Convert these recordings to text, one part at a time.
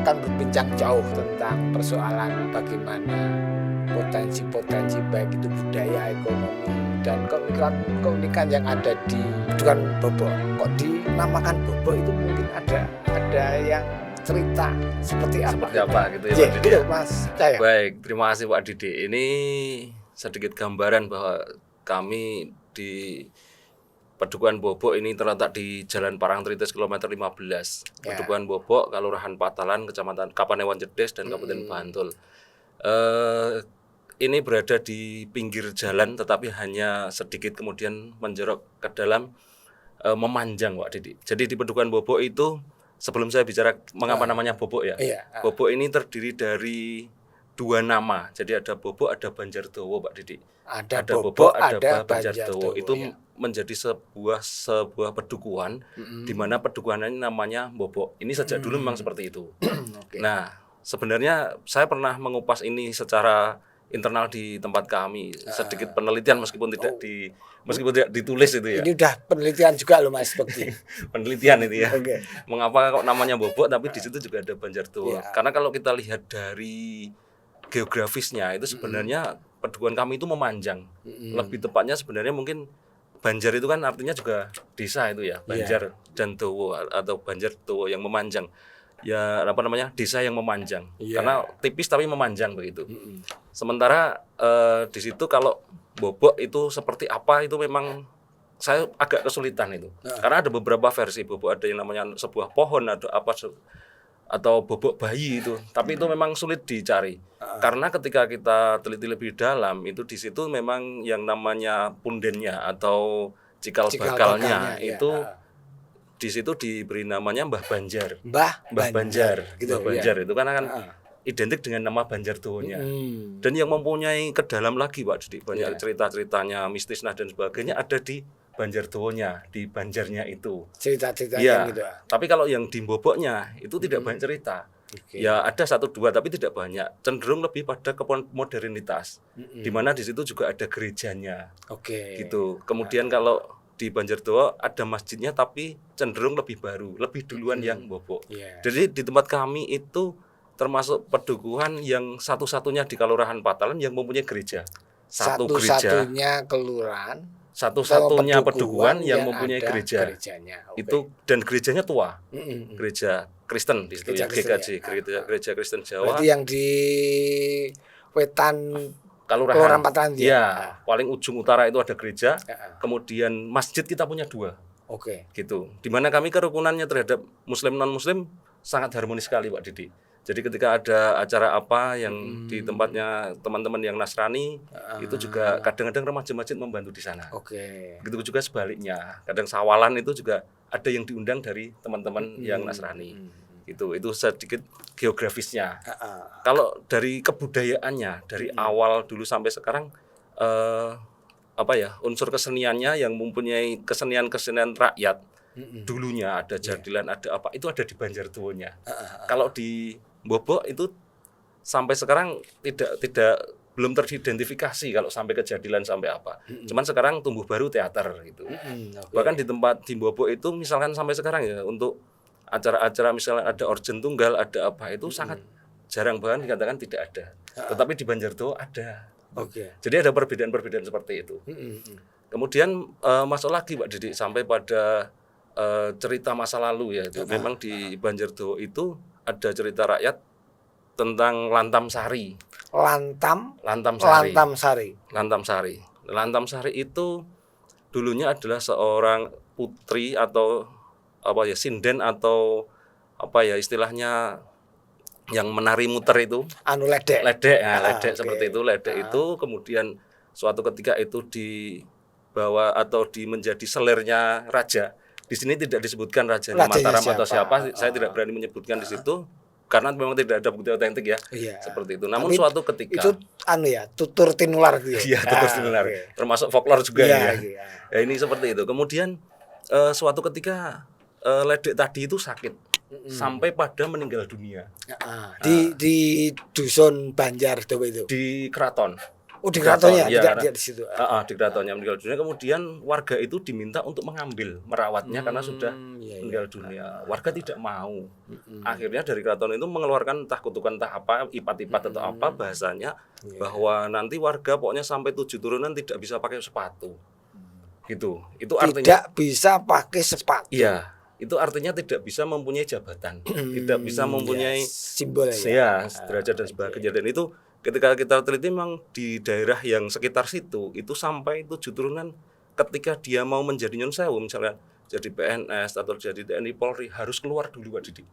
akan berbincang jauh tentang persoalan bagaimana potensi-potensi baik itu budaya, ekonomi, dan keunikan yang ada di Padukuhan Bobo. Kok dinamakan Bobo itu mungkin ada yang cerita seperti apa gitu ya Pak Didi. Mas Cahyo. Baik, terima kasih Pak Didi. Ini sedikit gambaran bahwa kami di Padukuhan Bobo ini terletak di Jalan Parangtritis kilometer 15. Padukuhan Bobo, Kelurahan Patalan, Kecamatan Kapanewon Jedes dan Kabupaten Bantul. Ini berada di pinggir jalan, tetapi hanya sedikit kemudian menjorok ke dalam, memanjang Pak Didi. Jadi di Padukuhan Bobo itu, sebelum saya bicara mengapa namanya Bobo ya, Bobo ini terdiri dari 2 nama. Jadi ada Bobo, ada Banjardowo Pak Didi. Ada Bobo, ada Banjardowo. Itu menjadi sebuah pedukuhan di mana pedukuhan ini namanya Bobo. Ini sejak dulu memang seperti itu. Nah, sebenarnya saya pernah mengupas ini secara internal di tempat kami, sedikit penelitian meskipun tidak ditulis itu ya. Ini udah penelitian juga loh Mas Bekti. Penelitian itu ya. Mengapa kok namanya Bobo tapi di situ juga ada Banjardowo. Karena kalau kita lihat dari geografisnya itu sebenarnya pedukuhan kami itu memanjang. Lebih tepatnya sebenarnya mungkin Banjar itu kan artinya juga desa itu ya, Banjar dan Dowo atau Banjardowo yang memanjang. Ya apa namanya? Desa yang memanjang. Karena tipis tapi memanjang begitu. Sementara di situ kalau Bobo itu seperti apa itu memang saya agak kesulitan itu. Karena ada beberapa versi Bobo, ada yang namanya sebuah pohon, ada apa atau bobok bayi itu, tapi itu memang sulit dicari. Karena ketika kita teliti lebih dalam itu di situ memang yang namanya pundennya atau cikal bakalnya itu di situ diberi namanya Mbah Banjar. Mbah Banjar gitu, Mbah Banjar itu karena kan identik dengan nama Banjardowonya. Dan yang mempunyai ke dalam lagi Pak Didi, banyak cerita-ceritanya mistis dan sebagainya ada di Banjardowonya, di Banjarnya itu. Cerita-ceritanya gitu. Tapi kalau yang di Boboknya itu tidak banyak cerita. Ya ada 1-2 tapi tidak banyak. Cenderung lebih pada ke modernitas. Di mana di situ juga ada gerejanya. Gitu. Kemudian kalau di Banjardowo ada masjidnya tapi cenderung lebih baru, lebih duluan yang Bobok. Jadi di tempat kami itu termasuk pedukuhan yang satu-satunya di Kelurahan Patalan yang mempunyai gereja. Satu-satunya kelurahan, satu-satunya pedukuhan yang mempunyai gerejanya. Itu dan gerejanya tua. Gereja Kristen di situ ya, GKJ, Gereja Kristen Jawa. Berarti yang di Wetan Kelurahan Patalan ya. Paling ujung utara itu ada gereja. Kemudian masjid kita punya 2. Gitu. Di mana kami kerukunannya terhadap muslim non muslim sangat harmonis sekali Pak Didi. Jadi ketika ada acara apa yang di tempatnya teman-teman yang Nasrani, itu juga kadang-kadang remaja masjid membantu di sana. Begitu juga sebaliknya. Kadang sawalan itu juga ada yang diundang dari teman-teman yang Nasrani. Itu sedikit geografisnya. Kalau dari kebudayaannya dari awal dulu sampai sekarang unsur keseniannya yang mempunyai kesenian rakyat. Dulunya ada jadilan, ada apa, itu ada di Banjardowonya. Kalau di Bobo itu sampai sekarang belum teridentifikasi kalau sampai kejadilan sampai apa. Cuman sekarang tumbuh baru teater gitu. Bahkan di tempat di Bobo itu misalkan sampai sekarang ya untuk acara-acara misalnya ada orjen tunggal, ada apa itu sangat jarang bahkan dikatakan tidak ada. Tetapi di Banjardowo ada. Jadi ada perbedaan-perbedaan seperti itu. Kemudian masuk lagi Pak Didi sampai pada cerita masa lalu ya itu. Memang di Banjardowo itu ada cerita rakyat tentang Lantam Sari. Lantam Sari itu dulunya adalah seorang putri atau sinden atau istilahnya yang menari muter itu. Ledek seperti itu. Ledek itu kemudian suatu ketika itu dibawa atau menjadi selirnya raja. Di sini tidak disebutkan rajanya Mataram atau siapa, saya tidak berani menyebutkan di situ karena memang tidak ada bukti otentik ya. Seperti itu. Namun suatu ketika itu tutur tinular gitu ya. Tutur tinular. Termasuk folklore juga ya. Ya ini seperti itu. Kemudian suatu ketika ledek tadi itu sakit sampai pada meninggal dunia. Di dusun Banjardowo itu. Di keraton. Oh, di keratonnya, ya, tidak di situ. Di keratonnya meninggal dunia, kemudian warga itu diminta untuk mengambil, merawatnya karena sudah meninggal dunia. Warga tidak mau. Akhirnya dari keraton itu mengeluarkan entah kutukan entah apa, ipat-ipat atau apa bahasanya, bahwa nanti warga pokoknya sampai 7 turunan tidak bisa pakai sepatu. Gitu. Itu artinya tidak bisa pakai sepatu. Iya. Itu artinya tidak bisa mempunyai jabatan, tidak bisa mempunyai simbol derajat dan sebagainya. Dan itu ketika kita teliti memang di daerah yang sekitar situ itu sampai 7 turunan ketika dia mau menjadi Nyun Sewu, misalnya jadi PNS atau jadi TNI Polri, harus keluar dulu Pak Didi.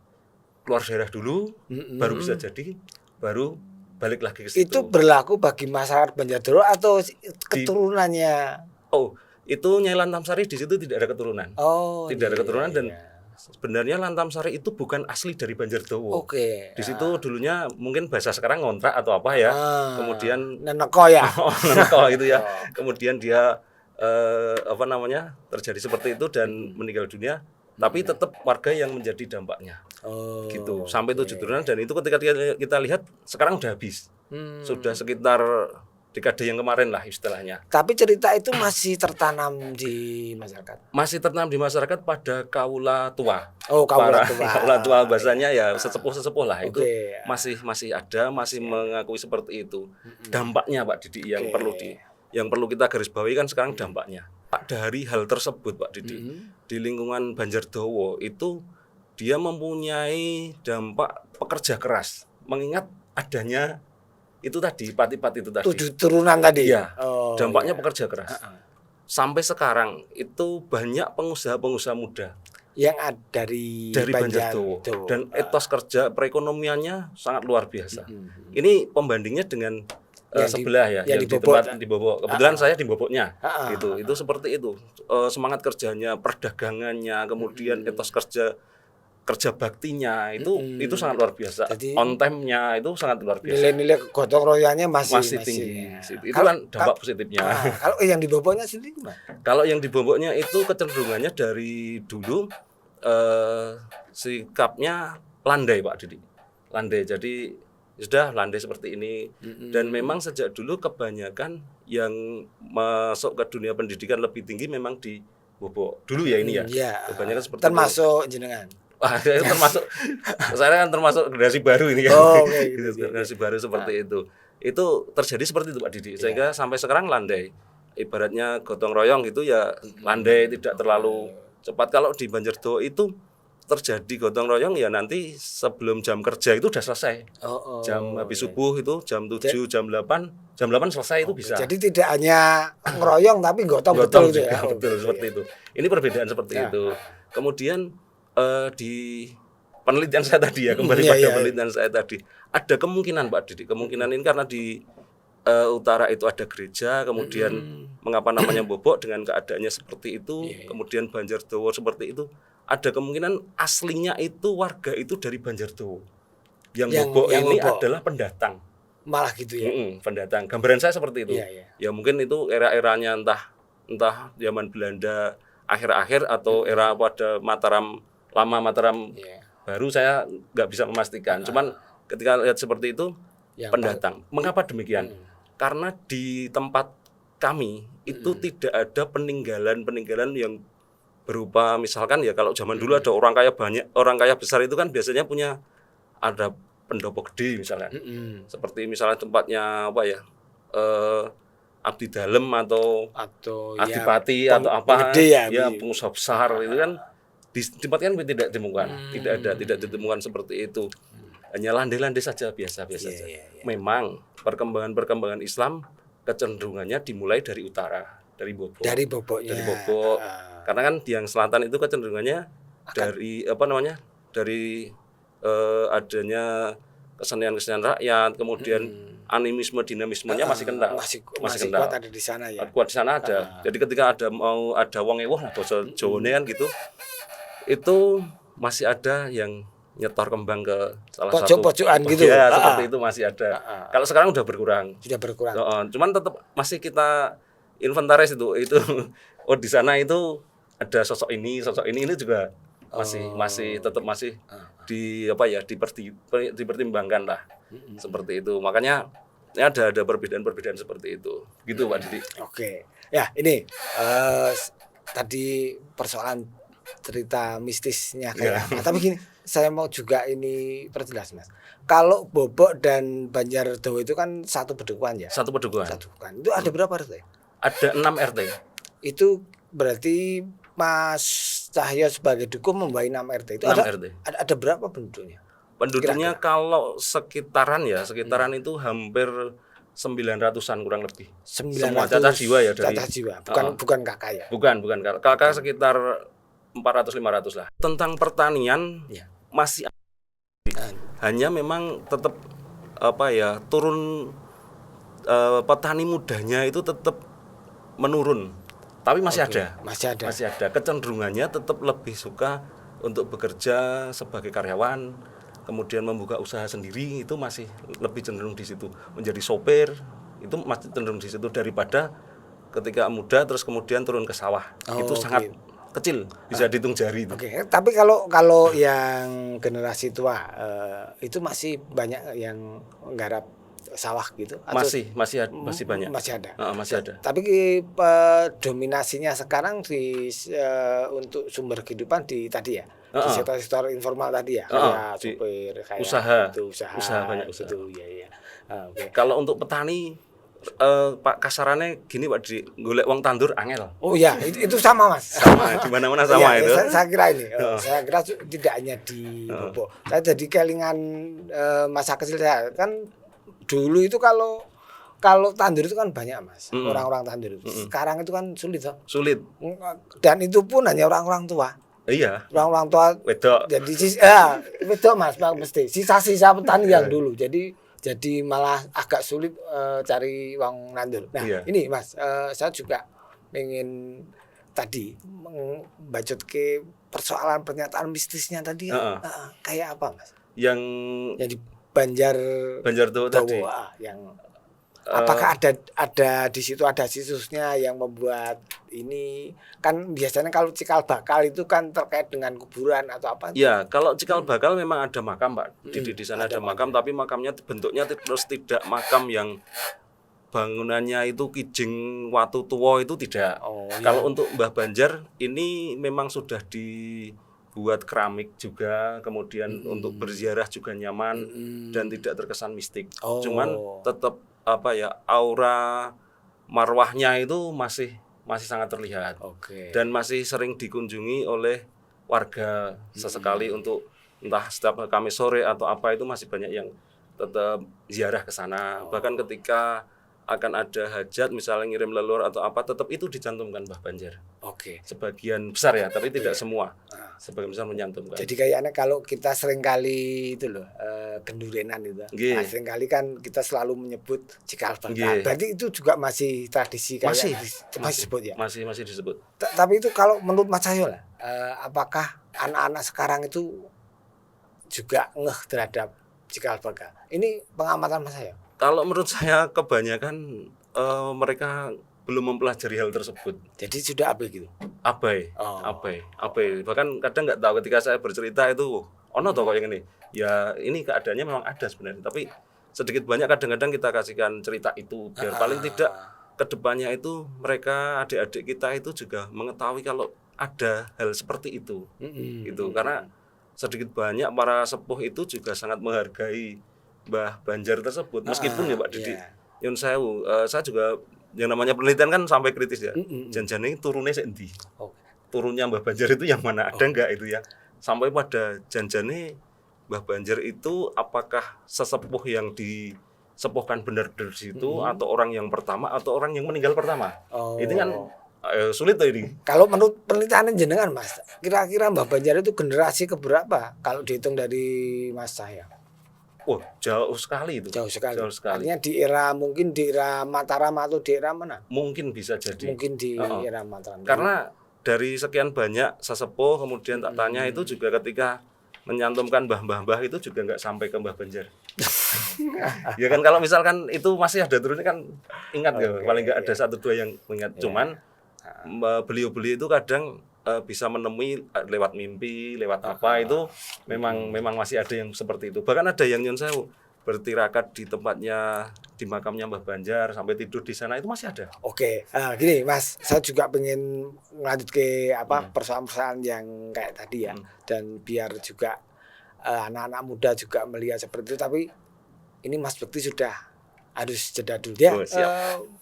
Keluar daerah dulu, baru bisa jadi, baru balik lagi ke situ. Itu berlaku bagi masyarakat Banjardoro atau keturunannya? Itu Nyai Lantamsari di situ tidak ada keturunan. Tidak ada keturunan dan sebenarnya Lantamsari itu bukan asli dari Banjardowo. Di situ dulunya mungkin bahasa sekarang ngontrak atau apa ya. Kemudian neneko ya. Neneko itu ya. Kemudian dia terjadi seperti itu dan meninggal dunia. Tapi tetap warga yang menjadi dampaknya. Gitu. Sampai 7 turunan dan itu ketika kita lihat sekarang udah habis. Sudah sekitar dekade yang kemarin lah istilahnya. Tapi cerita itu masih tertanam di masyarakat. Masih tertanam di masyarakat pada kaula tua. Kaula tua. Kaula tua bahasanya ya sesepuh lah itu masih ada, masih mengakui seperti itu. Dampaknya Pak Didi yang perlu kita garis bawahi kan sekarang dampaknya. Dari hal tersebut Pak Didi di lingkungan Banjardowo itu dia mempunyai dampak pekerja keras. Mengingat adanya itu tadi, ipat-ipat itu tadi. 7 turunan tadi. Iya. Dampaknya pekerja keras. Sampai sekarang itu banyak pengusaha-pengusaha muda yang dari Banjardowo dan etos kerja perekonomiannya sangat luar biasa. Ini pembandingnya dengan sebelah ya, yang di tempat di Bobok. Kebetulan saya di Boboknya. Itu seperti itu. Semangat kerjanya, perdagangannya, kemudian etos kerja baktinya itu sangat luar biasa. Jadi, on time-nya itu sangat luar biasa. Nilai-nilai gotong royongnya masih tinggi. Itu kan dampak positifnya. Kalau yang di Boboknya sendiri gimana? Kalau yang di Boboknya itu kecenderungannya dari dulu sikapnya landai Pak Didi. Landai. Jadi sudah landai seperti ini. Dan memang sejak dulu kebanyakan yang masuk ke dunia pendidikan lebih tinggi memang di Bobok. Dulu ya ini ya. Kebanyakan seperti termasuk jenengan. Saya kan termasuk generasi baru ini kan. Generasi baru seperti itu. Itu terjadi seperti itu Pak Didi. Sehingga sampai sekarang landai. Ibaratnya gotong royong gitu ya landai, tidak terlalu cepat. Kalau di Banjardowo itu terjadi gotong royong ya nanti sebelum jam kerja itu udah selesai. Jam habis subuh itu jam 7, jam 8 selesai itu bisa. Jadi tidak hanya ngeroyong tapi gotong betul itu ya. Betul seperti itu. Ini perbedaan seperti itu. Kemudian di penelitian saya tadi ya, kembali pada penelitian saya tadi, ada kemungkinan Pak Didi, kemungkinan ini karena di utara itu ada gereja, kemudian mengapa namanya Bobok dengan keadaannya seperti itu, kemudian Banjardowo seperti itu, ada kemungkinan aslinya itu warga itu dari Banjardowo. Yang Bobok ini adalah pendatang. Malah gitu ya. Pendatang. Gambaran saya seperti itu. Ya mungkin itu era-eranya entah zaman Belanda akhir-akhir atau era pada Mataram lama Mataram baru, saya nggak bisa memastikan. Cuman ketika lihat seperti itu pendatang. Mengapa demikian? Karena di tempat kami itu tidak ada peninggalan yang berupa misalkan ya kalau zaman dulu ada orang kaya banyak, orang kaya besar itu kan biasanya punya ada pendopo gede misalnya. Seperti misalnya tempatnya apa ya? Abdi Dalem atau Adipati atau apa ya pengusaha besar itu kan di tempat kan tidak ditemukan, tidak ditemukan seperti itu. Hanya landai-landai saja biasa-biasa saja. Memang perkembangan Islam kecenderungannya dimulai dari utara, dari Bobok. Dari Boboknya. Dari Bobok. Karena kan di yang selatan itu kecenderungannya dari dari adanya kesenian rakyat, kemudian animisme dinamismenya masih kental. Masih kental. Kuat ada di sana ya. Kuat di sana ada. Jadi ketika ada wong ewoh lah bahasa Jawane kan gitu. Itu masih ada yang nyetor kembang ke salah satu pojok-pojokan gitu. Ya, seperti itu masih ada. Kalau sekarang udah berkurang. Sudah berkurang. Cuman tetap masih kita inventaris itu di sana itu ada sosok ini juga masih tetap dipertimbangkan lah. Seperti itu. Makanya ada perbedaan-perbedaan seperti itu. Gitu Pak Didi. Oke. Ya, ini tadi persoalan cerita mistisnya kayak apa. Tapi gini, saya mau juga ini perjelas Mas. Kalau Bobok dan Banjardowo itu kan satu pedukuhan ya? Satu pedukuhan. Itu ada berapa RT? Ada 6 RT. Itu berarti Mas Cahyo sebagai dukun membawahi 6 RT. Itu 6 RT. Ada berapa penduduknya? Penduduknya kalau sekitaran itu hampir 900-an kurang lebih. 900 semua cacat jiwa ya dari cacat jiwa. Bukan kakak ya. Bukan kakak sekitar 400-500 lah. Tentang pertanian masih hanya memang tetap turun petani mudanya itu tetap menurun. Tapi masih ada. Kecenderungannya tetap lebih suka untuk bekerja sebagai karyawan. Kemudian membuka usaha sendiri itu masih lebih cenderung di situ, menjadi sopir itu masih cenderung di situ daripada ketika muda terus kemudian turun ke sawah. Itu sangat kecil, bisa dihitung jari itu. Tapi kalau yang generasi tua itu masih banyak yang nggarap sawah gitu atau masih banyak. Masih ada. Masih ada. Tapi dominasinya sekarang untuk sumber kehidupan di tadi ya. Di sektor informal tadi ya, kayak supir, kayak usaha banyak usaha. Itu ya. Kalau untuk petani Pak kasarannya gini Pak Didi, golek wong tandur angel. Oh iya, itu sama Mas. Sama di mana-mana sama itu. Saya kira ini. Saya kira tidak hanya di Bobok. Saya jadi kelingan masa kecil saya kan dulu itu kalau tandur itu kan banyak Mas. Orang-orang tandur. Sekarang itu kan sulit. Dan itu pun hanya orang-orang tua. Iya. Orang-orang tua wedok. Jadi wedok Mas, mesti sisa-sisa petani yang dulu. Jadi malah agak sulit cari uang nandur. Nah, ini Mas, saya juga ingin tadi membacot ke persoalan pernyataan mistisnya tadi. Kayak apa Mas? Yang di Banjardowo tadi. Apakah ada di situ ada sisusnya yang membuat ini, kan biasanya kalau cikal bakal itu kan terkait dengan kuburan atau apa? Ya, kalau cikal bakal memang ada makam Pak. Di sana ada makam, tapi makamnya bentuknya terus tidak makam yang bangunannya itu kijing watu tua itu tidak. Kalau untuk Mbah Banjar ini memang sudah dibuat keramik juga, kemudian untuk berziarah juga nyaman dan tidak terkesan mistik. Cuman tetap aura marwahnya itu masih sangat terlihat. Dan masih sering dikunjungi oleh warga sesekali untuk entah setiap Kamis sore atau apa, itu masih banyak yang tetap ziarah ke sana. Bahkan ketika akan ada hajat misalnya ngirim leluhur atau apa, tetap itu dicantumkan Mbah Banjar. Sebagian besar ya, tapi tidak semua. Sebagian besar menyantumkan. Jadi kayaknya kalau kita seringkali itu loh gendurenan itu. Seringkali kan kita selalu menyebut cikal bakal. Berarti itu juga masih tradisi kayak masih disebut ya. Masih disebut. Tapi itu kalau menurut Mas Cahyo lah, apakah anak-anak sekarang itu juga ngeh terhadap cikal bakal? Ini pengamatan Mas Cahyo. Kalau menurut saya kebanyakan mereka belum mempelajari hal tersebut. Jadi sudah abai gitu? Abai. Bahkan kadang nggak tahu ketika saya bercerita itu, ono toh kok yang ini. Ya ini keadaannya memang ada sebenarnya. Tapi sedikit banyak kadang-kadang kita kasihkan cerita itu. Biar paling tidak kedepannya itu mereka, adik-adik kita itu juga mengetahui kalau ada hal seperti itu. Gitu. Karena sedikit banyak para sepuh itu juga sangat menghargai Mbah Banjar tersebut. Meskipun ya Pak Didi, Nyun Sewu, saya juga yang namanya penelitian kan sampai kritis ya. Janjane turunnya sendi. Turunnya Mbah Banjar itu yang mana, ada enggak itu ya. Sampai pada janjane Mbah Banjar itu apakah sesepuh yang disepuhkan benar dari situ atau orang yang pertama atau orang yang meninggal pertama. Itu kan sulit tuh ini. Kalau menurut penelitian jenengan Mas, kira-kira Mbah Banjar itu generasi keberapa kalau dihitung dari Mas Cahyo? Jauh sekali itu. Jauh sekali. Artinya mungkin di era Mataram atau di era mana? Mungkin bisa jadi. Mungkin di era Mataram. Karena dari sekian banyak sesepuh kemudian tak tanya itu juga ketika menyantumkan mbah-mbah itu juga nggak sampai ke Mbah Banjar. Ya kan kalau misalkan itu masih ada turunnya kan ingat paling nggak ada satu dua yang mengingat. Cuman beliau-beliau itu kadang bisa menemui lewat mimpi, lewat apa itu memang masih ada yang seperti itu. Bahkan ada yang Nyun Sewu bertirakat di tempatnya, di makamnya Mbah Banjar, sampai tidur di sana itu masih ada. Oke, gini Mas, saya juga pengen lanjut ke persoalan-persoalan yang kayak tadi ya, dan biar juga anak-anak muda juga melihat seperti itu. Tapi ini Mas Bekti sudah harus jeda dulu ya.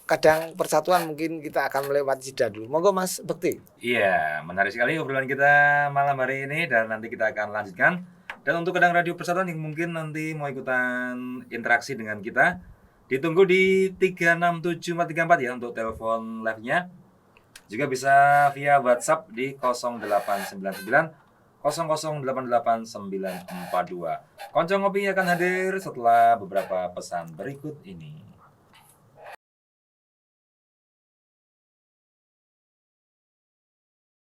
Kadang persatuan mungkin kita akan melewati jeda dulu. Monggo Mas Bekti. Iya, menarik sekali obrolan kita malam hari ini dan nanti kita akan lanjutkan. Dan untuk kadang radio persatuan yang mungkin nanti mau ikutan interaksi dengan kita, ditunggu di 367434 ya untuk telepon live-nya. Juga bisa via WhatsApp di 0899 0088 942. Konco Ngopi akan hadir setelah beberapa pesan berikut ini.